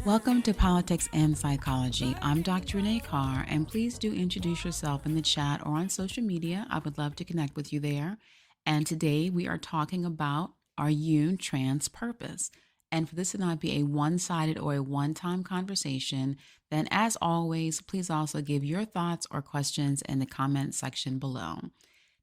Welcome to Politics and Psychology. I'm Dr. Renee Carr, and please do introduce yourself in the chat or on social media. I would love to connect with you there. And today we are talking about, are you TRANSpurpose? And for this to not be a one-sided or a one-time conversation, then as always, please also give your thoughts or questions in the comment section below.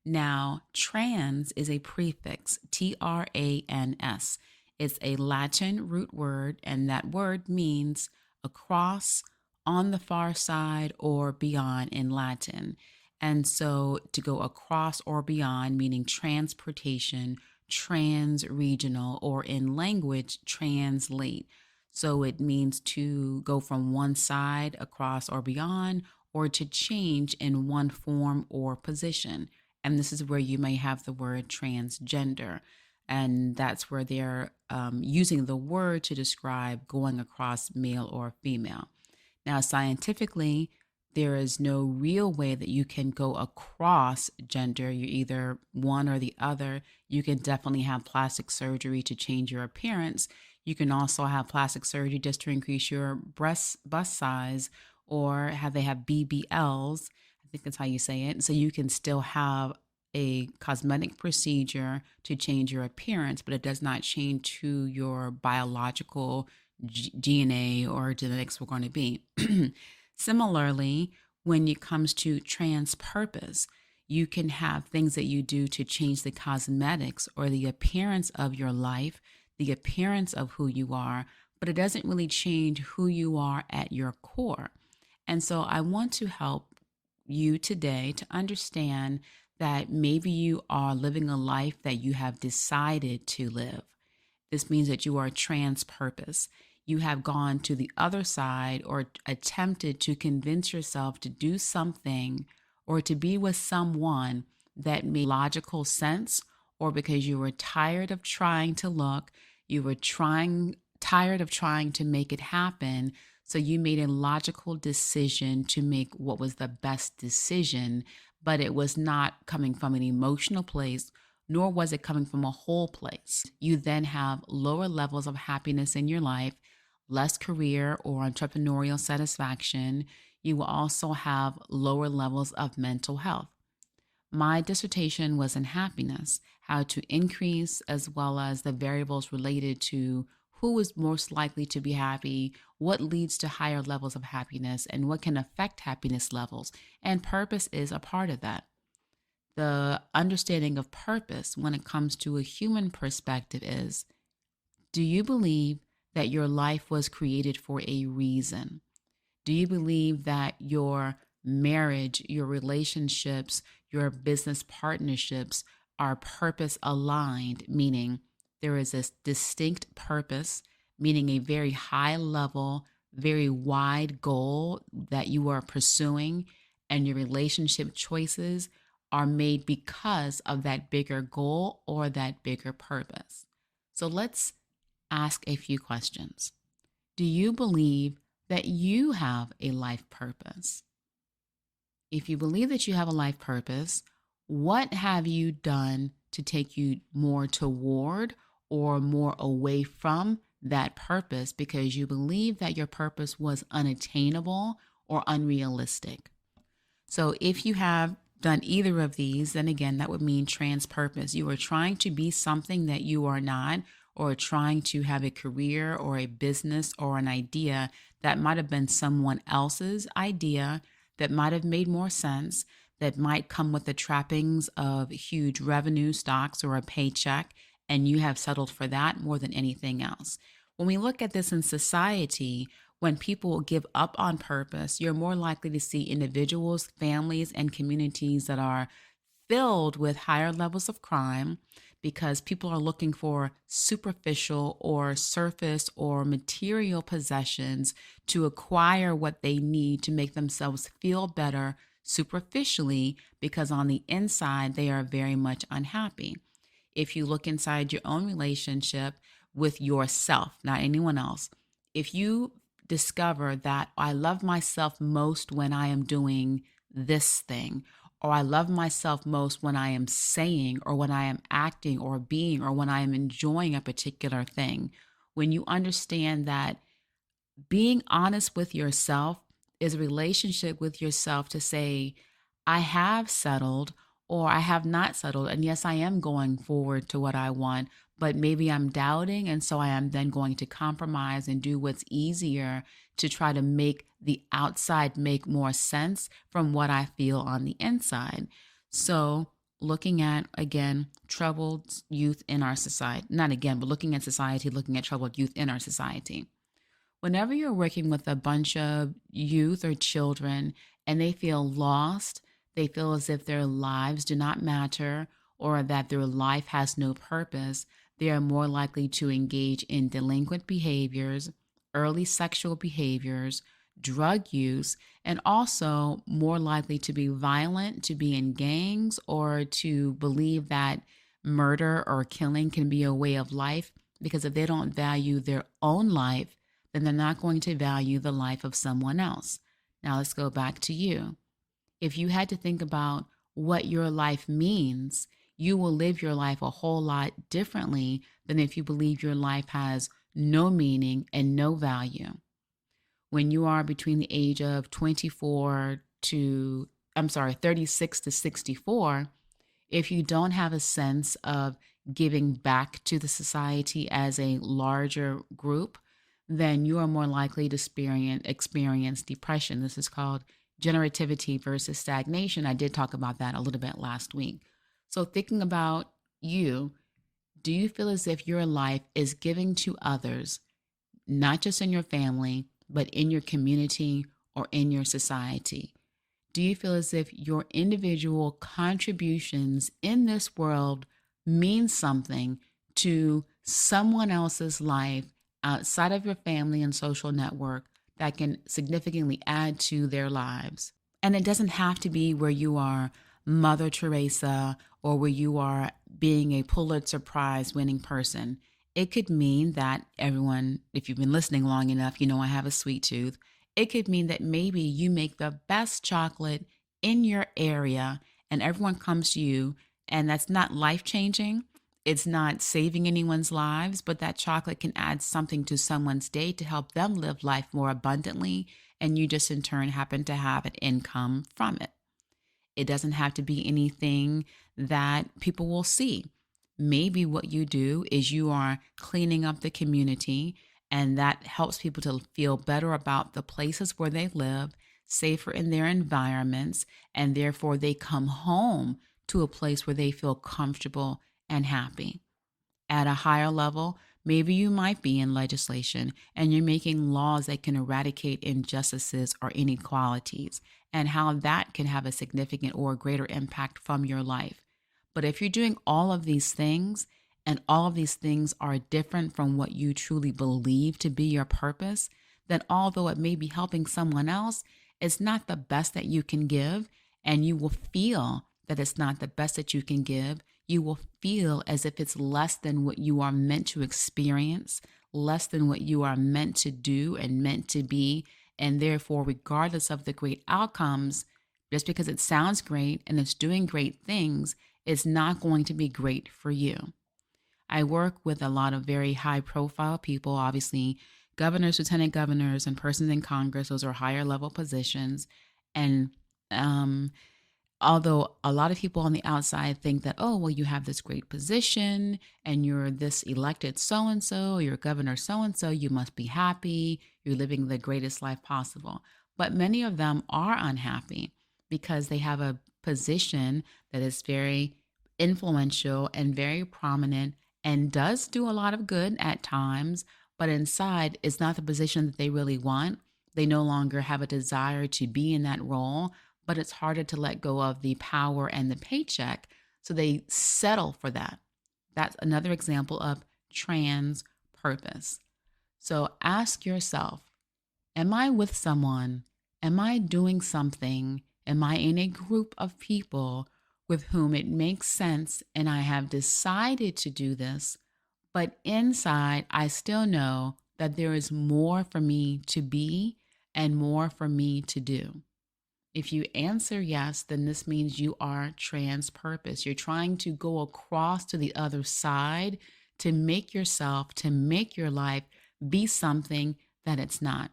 Now, trans is a prefix, Trans. It's a Latin root word, and that word means across, on the far side, or beyond in Latin. And so to go across or beyond, meaning transportation, trans-regional, or in language, translate. So it means to go from one side across or beyond, or to change in one form or position. And this is where you may have the word transgender. And that's where they're using the word to describe going across male or female. Now, scientifically, there is no real way that you can go across gender. You're either one or the other. You can definitely have plastic surgery to change your appearance. You can also have plastic surgery just to increase your bust size, or they have BBLs. I think that's how you say it. So you can still have a cosmetic procedure to change your appearance, but it does not change who your biological DNA or genetics were going to be. Similarly, when it comes to TRANSpurpose, you can have things that you do to change the cosmetics or the appearance of your life, the appearance of who you are, but it doesn't really change who you are at your core. And so I want to help you today to understand that maybe you are living a life that you have decided to live. This means that you are TRANSpurpose. You have gone to the other side or attempted to convince yourself to do something or to be with someone that made logical sense, or because you were tired of trying to look, you were tired of trying to make it happen. So you made a logical decision to make what was the best decision, but it was not coming from an emotional place, nor was it coming from a whole place. You then have lower levels of happiness in your life, less career or entrepreneurial satisfaction. You will also have lower levels of mental health. My dissertation was in happiness, how to increase as well as the variables related to who is most likely to be happy, what leads to higher levels of happiness, and what can affect happiness levels. And purpose is a part of that. The understanding of purpose when it comes to a human perspective is, do you believe that your life was created for a reason? Do you believe that your marriage, your relationships, your business partnerships are purpose aligned, meaning there is a distinct purpose, meaning a very high level, very wide goal that you are pursuing, and your relationship choices are made because of that bigger goal or that bigger purpose. So let's ask a few questions. Do you believe that you have a life purpose? If you believe that you have a life purpose, what have you done to take you more toward or more away from that purpose because you believe that your purpose was unattainable or unrealistic? So if you have done either of these, then again, that would mean TRANSpurpose. You are trying to be something that you are not, or trying to have a career or a business or an idea that might have been someone else's idea, that might have made more sense, that might come with the trappings of huge revenue, stocks, or a paycheck, and you have settled for that more than anything else. When we look at this in society, when people give up on purpose, you're more likely to see individuals, families, and communities that are filled with higher levels of crime because people are looking for superficial or surface or material possessions to acquire what they need to make themselves feel better superficially, because on the inside, they are very much unhappy. If you look inside your own relationship with yourself, not anyone else, if you discover that I love myself most when I am doing this thing, or I love myself most when I am saying, or when I am acting or being, or when I am enjoying a particular thing, when you understand that Being honest with yourself is a relationship with yourself to say, I have settled or I have not settled. And yes, I am going forward to what I want, but maybe I'm doubting. And so I am then going to compromise and do what's easier to try to make the outside make more sense from what I feel on the inside. So, looking at again troubled youth in our society, not again, but looking at society, looking at troubled youth in our society. Whenever you're working with a bunch of youth or children and they feel lost, they feel as if their lives do not matter or that their life has no purpose, they are more likely to engage in delinquent behaviors, early sexual behaviors, drug use, and also more likely to be violent, to be in gangs, or to believe that murder or killing can be a way of life. Because if they don't value their own life, then they're not going to value the life of someone else. Now let's go back to you. If you had to think about what your life means, you will live your life a whole lot differently than if you believe your life has no meaning and no value. When you are between the age of 24 to, 36 to 64, if you don't have a sense of giving back to the society as a larger group, then you are more likely to experience depression. This is called generativity versus stagnation. I did talk about that a little bit last week. So, thinking about you, do you feel as if your life is giving to others, not just in your family, but in your community or in your society? Do you feel as if your individual contributions in this world mean something to someone else's life outside of your family and social network that can significantly add to their lives? And it doesn't have to be where you are Mother Teresa or where you are being a Pulitzer Prize winning person. It could mean that everyone, if you've been listening long enough, you know I have a sweet tooth. It could mean that maybe you make the best chocolate in your area and everyone comes to you, and that's not life changing. It's not saving anyone's lives, but that chocolate can add something to someone's day to help them live life more abundantly. And you just in turn happen to have an income from it. It doesn't have to be anything that people will see. Maybe what you do is you are cleaning up the community, and that helps people to feel better about the places where they live, safer in their environments, and therefore they come home to a place where they feel comfortable and happy. At a higher level, maybe you might be in legislation and you're making laws that can eradicate injustices or inequalities, and how that can have a significant or greater impact from your life. But if you're doing all of these things and all of these things are different from what you truly believe to be your purpose, then although it may be helping someone else, it's not the best that you can give, and you will feel that it's not the best that you can give. You will feel as if it's less than what you are meant to experience, less than what you are meant to do and meant to be. And therefore, regardless of the great outcomes, just because it sounds great and it's doing great things, it's not going to be great for you. I work with a lot of very high profile people, obviously, governors, lieutenant governors, and persons in Congress. Those are higher level positions. And although a lot of people on the outside think that, oh, well, you have this great position and you're this elected so and so, you're governor so and so, you must be happy, you're living the greatest life possible. But many of them are unhappy because they have a position that is very influential and very prominent and does do a lot of good at times, but inside is not the position that they really want. They no longer have a desire to be in that role, but it's harder to let go of the power and the paycheck. So they settle for that. That's another example of trans purpose. So ask yourself, am I with someone? Am I doing something? Am I in a group of people with whom it makes sense and I have decided to do this, but inside I still know that there is more for me to be and more for me to do? If you answer yes, then this means you are trans purpose. You're trying to go across to the other side to make yourself, to make your life be something that it's not.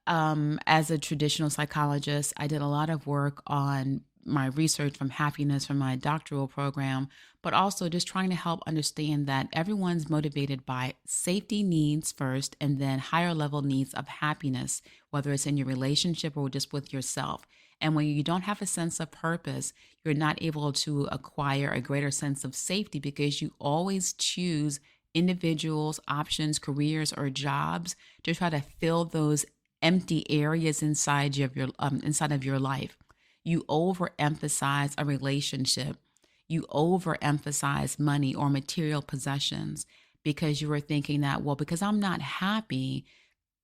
As a traditional psychologist, I did a lot of work on my research from happiness from my doctoral program, but also just trying to help understand that everyone's motivated by safety needs first and then higher level needs of happiness, whether it's in your relationship or just with yourself. And when you don't have a sense of purpose, you're not able to acquire a greater sense of safety because you always choose individuals, options, careers, or jobs to try to fill those empty areas inside of your life. You overemphasize a relationship. You overemphasize money or material possessions because you are thinking that, well, because I'm not happy,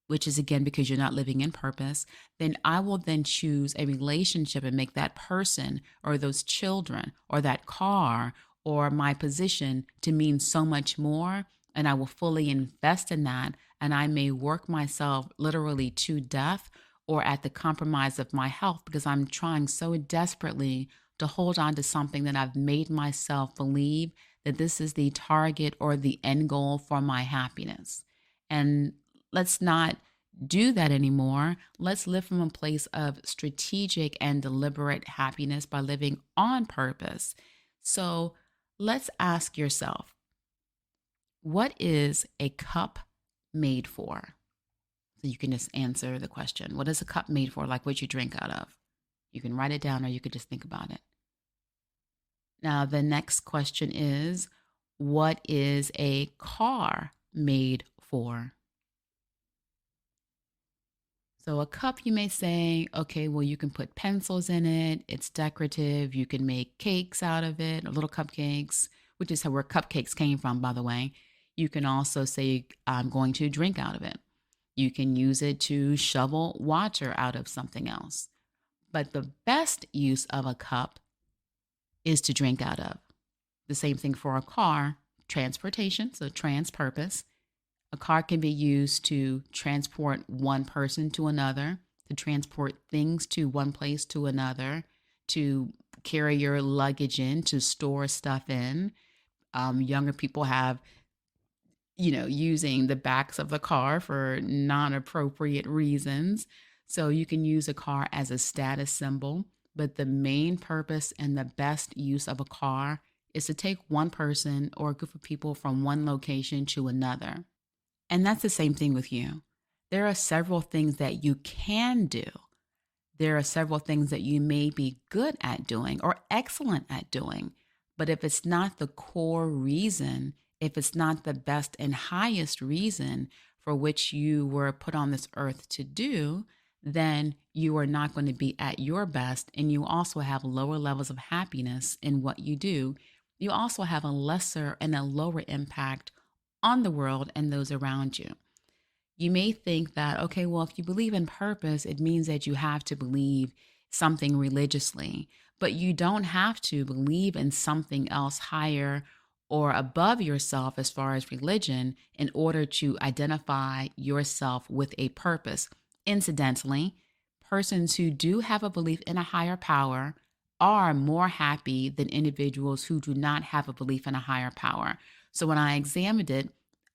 which is again because you're not living in purpose, then I will then choose a relationship and make that person or those children or that car or my position to mean so much more. And I will fully invest in that. And I may work myself literally to death or at the compromise of my health because I'm trying so desperately to hold on to something that I've made myself believe that this is the target or the end goal for my happiness. And let's not do that anymore. Let's live from a place of strategic and deliberate happiness by living on purpose. So let's ask yourself, what is a cup made for? So you can just answer the question, what is a cup made for? Like what you drink out of. You can write it down or you could just think about it. Now, the next question is, what is a car made for? So a cup, you may say, okay, well, you can put pencils in it. It's decorative. You can make cakes out of it, or little cupcakes, which is where cupcakes came from, by the way. You can also say, I'm going to drink out of it. You can use it to shovel water out of something else. But the best use of a cup is to drink out of. The same thing for a car, transportation, so TRANSpurpose. A car can be used to transport one person to another, to transport things to one place to another, to carry your luggage in, to store stuff in. Younger people have, using the backs of the car for non appropriate reasons. So you can use a car as a status symbol, but the main purpose and the best use of a car is to take one person or a group of people from one location to another. And that's the same thing with you. There are several things that you can do. There are several things that you may be good at doing or excellent at doing. But if it's not the core reason, if it's not the best and highest reason for which you were put on this earth to do, then you are not going to be at your best. And you also have lower levels of happiness in what you do. You also have a lesser and a lower impact on the world and those around you. You may think that, okay, well, if you believe in purpose, it means that you have to believe something religiously, but you don't have to believe in something else higher or above yourself as far as religion in order to identify yourself with a purpose. Incidentally, persons who do have a belief in a higher power are more happy than individuals who do not have a belief in a higher power. So when I examined it,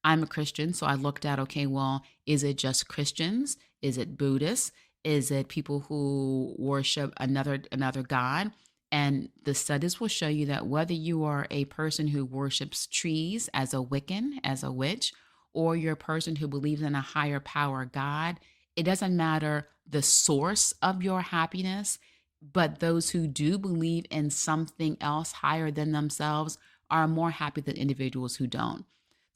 I'm a Christian, so I looked at, okay, well, is it just Christians? Is it Buddhists? Is it people who worship another god? And the studies will show you that whether you are a person who worships trees as a Wiccan, as a witch, or you're a person who believes in a higher power God, it doesn't matter the source of your happiness, but those who do believe in something else higher than themselves are more happy than individuals who don't.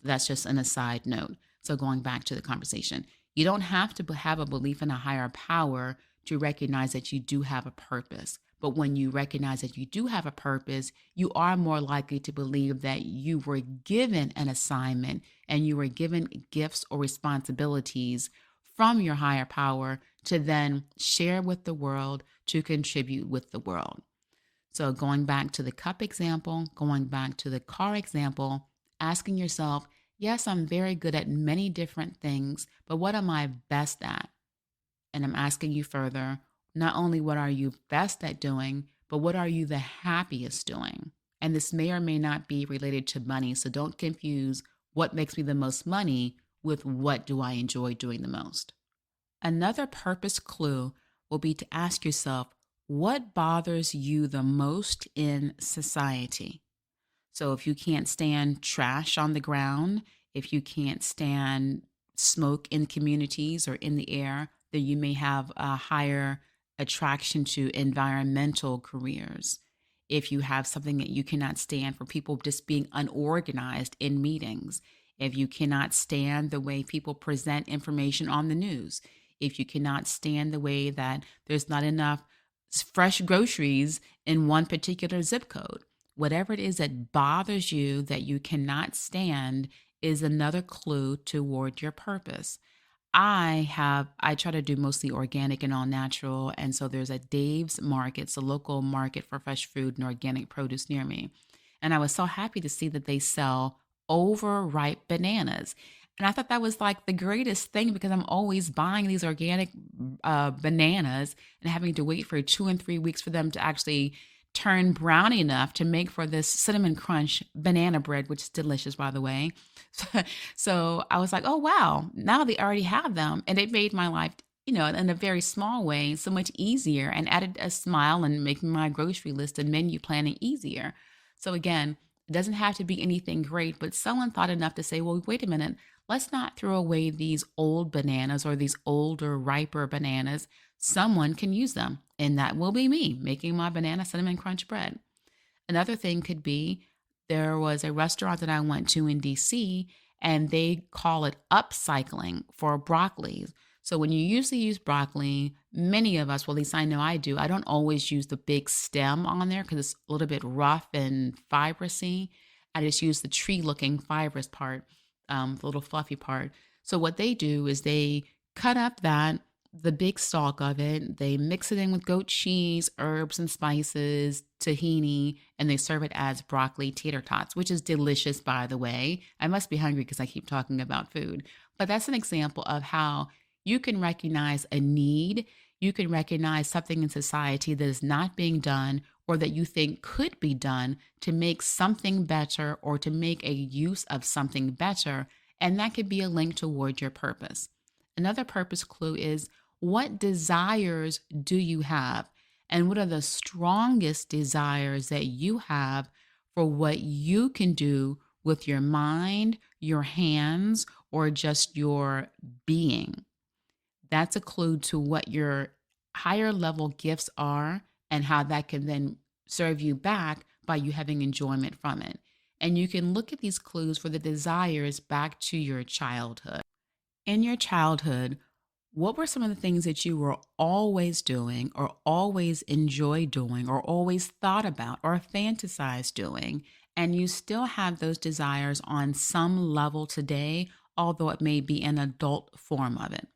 That's just an aside note. So going back to the conversation, you don't have to have a belief in a higher power to recognize that you do have a purpose. But when you recognize that you do have a purpose, you are more likely to believe that you were given an assignment and you were given gifts or responsibilities from your higher power to then share with the world, to contribute with the world. So going back to the cup example, going back to the car example, asking yourself, yes, I'm very good at many different things, but what am I best at? And I'm asking you further, not only what are you best at doing, but what are you the happiest doing? And this may or may not be related to money. So don't confuse what makes me the most money with what do I enjoy doing the most. Another purpose clue will be to ask yourself, what bothers you the most in society? So if you can't stand trash on the ground, if you can't stand smoke in communities or in the air, then you may have a higher attraction to environmental careers. If you have something that you cannot stand for people just being unorganized in meetings, if you cannot stand the way people present information on the news, if you cannot stand the way that there's not enough fresh groceries in one particular zip code, whatever it is that bothers you that you cannot stand is another clue toward your purpose. I try to do mostly organic and all natural. And so there's a Dave's Market, it's a local market for fresh food and organic produce near me. And I was so happy to see that they sell overripe bananas. And I thought that was like the greatest thing because I'm always buying these organic bananas and having to wait for 2 and 3 weeks for them to actually turn brown enough to make for this cinnamon crunch banana bread, which is delicious, by the way. So I was like, oh, wow, now they already have them. And it made my life, in a very small way, so much easier and added a smile and making my grocery list and menu planning easier. So again, it doesn't have to be anything great, but someone thought enough to say, well, wait a minute, let's not throw away these old bananas or these older, riper bananas. Someone can use them. And that will be me making my banana cinnamon crunch bread. Another thing could be there was a restaurant that I went to in DC and they call it upcycling for broccoli. So when you usually use broccoli, many of us, well, at least I know I do, I don't always use the big stem on there because it's a little bit rough and fibrous-y. I just use the tree looking fibrous part, the little fluffy part. So what they do is they cut up the big stalk of it. They mix it in with goat cheese, herbs and spices, tahini, and they serve it as broccoli tater tots, which is delicious, by the way. I must be hungry because I keep talking about food. But that's an example of how you can recognize a need. You can recognize something in society that is not being done or that you think could be done to make something better or to make a use of something better. And that could be a link toward your purpose. Another purpose clue is, what desires do you have? And what are the strongest desires that you have for what you can do with your mind, your hands, or just your being? That's a clue to what your higher level gifts are and how that can then serve you back by you having enjoyment from it. And you can look at these clues for the desires back to your childhood. In your childhood, what were some of the things that you were always doing or always enjoy doing or always thought about or fantasized doing? And you still have those desires on some level today, although it may be an adult form of it.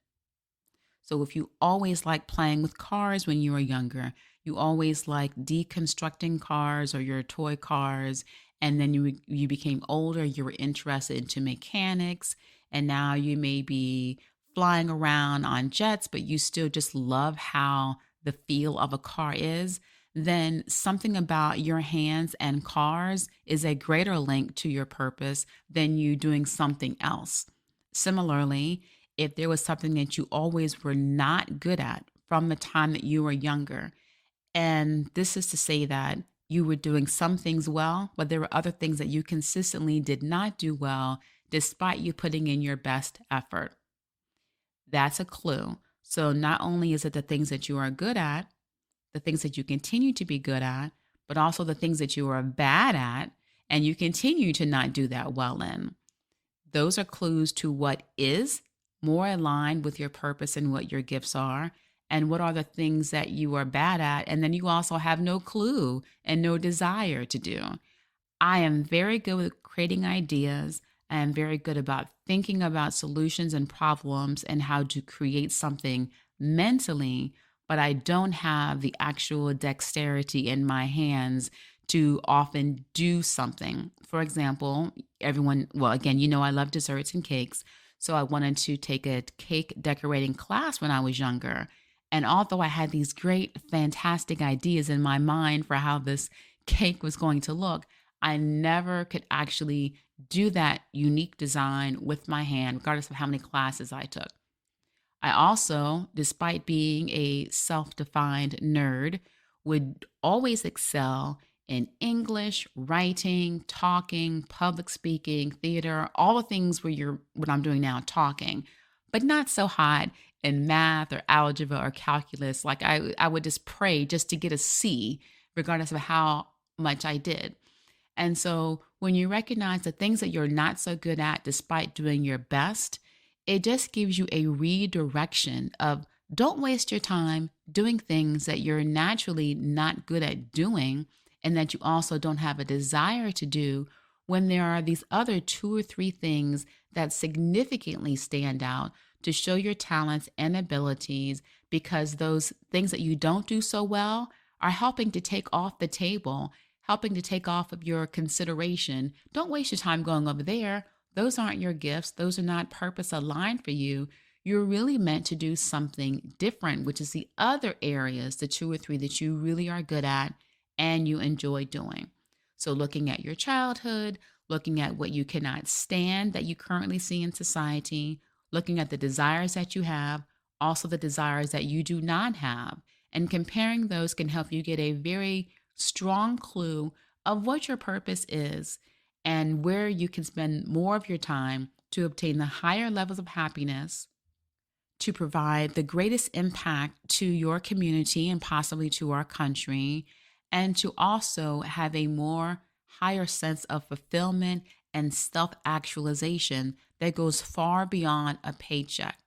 So if you always like playing with cars when you were younger, you always like deconstructing cars or your toy cars, and then you became older, you were interested into mechanics, and now you may be flying around on jets, but you still just love how the feel of a car is, then something about your hands and cars is a greater link to your purpose than you doing something else. Similarly, if there was something that you always were not good at from the time that you were younger, and this is to say that you were doing some things well, but there were other things that you consistently did not do well despite you putting in your best effort. That's a clue. So not only is it the things that you are good at, the things that you continue to be good at, but also the things that you are bad at and you continue to not do that well in. Those are clues to what is more aligned with your purpose and what your gifts are, and what are the things that you are bad at, and then you also have no clue and no desire to do. I am very good with creating ideas. I am very good about thinking about solutions and problems and how to create something mentally, but I don't have the actual dexterity in my hands to often do something. For example, well, again, I love desserts and cakes. So I wanted to take a cake decorating class when I was younger. And although I had these great, fantastic ideas in my mind for how this cake was going to look, I never could actually do that unique design with my hand, regardless of how many classes I took. I also, despite being a self defined nerd, would always excel in English, writing, talking, public speaking, theater, all the things where you're what I'm doing now, talking, but not so hot in math or algebra or calculus. Like I would just pray just to get a C, regardless of how much I did. And so when you recognize the things that you're not so good at, despite doing your best, it just gives you a redirection of don't waste your time doing things that you're naturally not good at doing and that you also don't have a desire to do when there are these other two or three things that significantly stand out to show your talents and abilities because those things that you don't do so well are helping to take off the table, helping to take off of your consideration. Don't waste your time going over there. Those aren't your gifts. Those are not purpose aligned for you. You're really meant to do something different, which is the other areas, the two or three that you really are good at and you enjoy doing. So looking at your childhood, looking at what you cannot stand that you currently see in society, looking at the desires that you have, also the desires that you do not have, and comparing those can help you get a very strong clue of what your purpose is and where you can spend more of your time to obtain the higher levels of happiness, to provide the greatest impact to your community and possibly to our country, and to also have a more higher sense of fulfillment and self-actualization that goes far beyond a paycheck.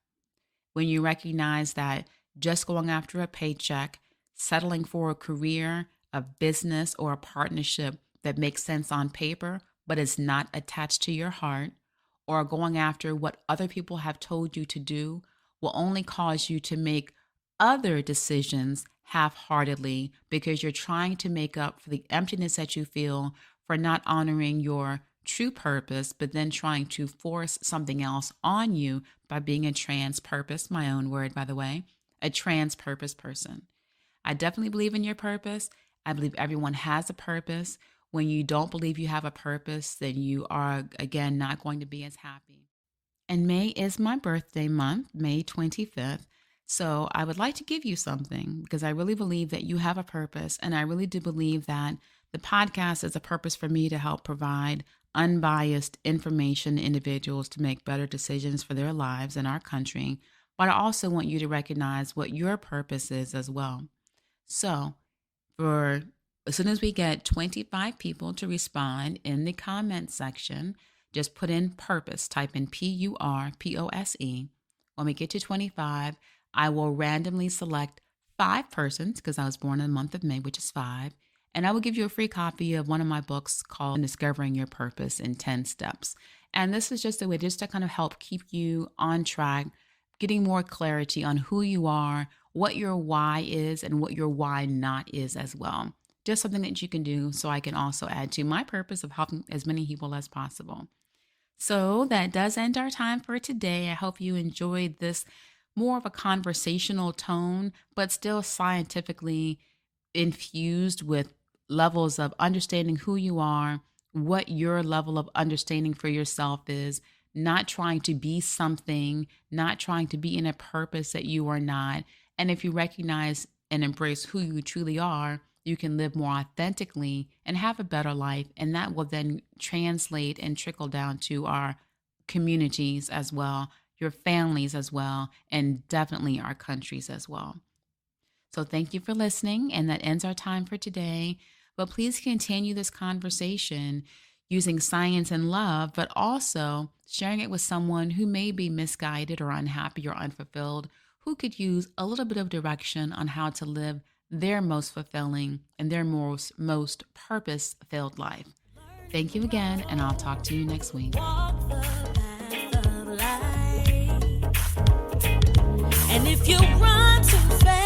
When you recognize that just going after a paycheck, settling for a career, a business, or a partnership that makes sense on paper but is not attached to your heart, or going after what other people have told you to do will only cause you to make other decisions half-heartedly because you're trying to make up for the emptiness that you feel for not honoring your true purpose, but then trying to force something else on you by being a TRANSpurpose, my own word, by the way, a TRANSpurpose person. I definitely believe in your purpose. I believe everyone has a purpose. When you don't believe you have a purpose, then you are, again, not going to be as happy. And May is my birthday month, May 25th. So I would like to give you something because I really believe that you have a purpose. And I really do believe that the podcast is a purpose for me to help provide unbiased information to individuals to make better decisions for their lives and our country. But I also want you to recognize what your purpose is as well. So as soon as we get 25 people to respond in the comment section, just put in purpose, type in PURPOSE. When we get to 25, I will randomly select 5 persons because I was born in the month of May, which is 5. And I will give you a free copy of one of my books called Discovering Your Purpose in 10 Steps. And this is just a way just to kind of help keep you on track, getting more clarity on who you are, what your why is, and what your why not is as well. Just something that you can do so I can also add to my purpose of helping as many people as possible. So that does end our time for today. I hope you enjoyed this more of a conversational tone, but still scientifically infused with levels of understanding who you are, what your level of understanding for yourself is, not trying to be something, not trying to be in a purpose that you are not. And if you recognize and embrace who you truly are, you can live more authentically and have a better life. And that will then translate and trickle down to our communities as well, your families as well, and definitely our countries as well. So thank you for listening. And that ends our time for today. But please continue this conversation using science and love, but also sharing it with someone who may be misguided or unhappy or unfulfilled, who could use a little bit of direction on how to live their most fulfilling and their most purpose-filled life. Thank you again, and I'll talk to you next week. And if you run too fast,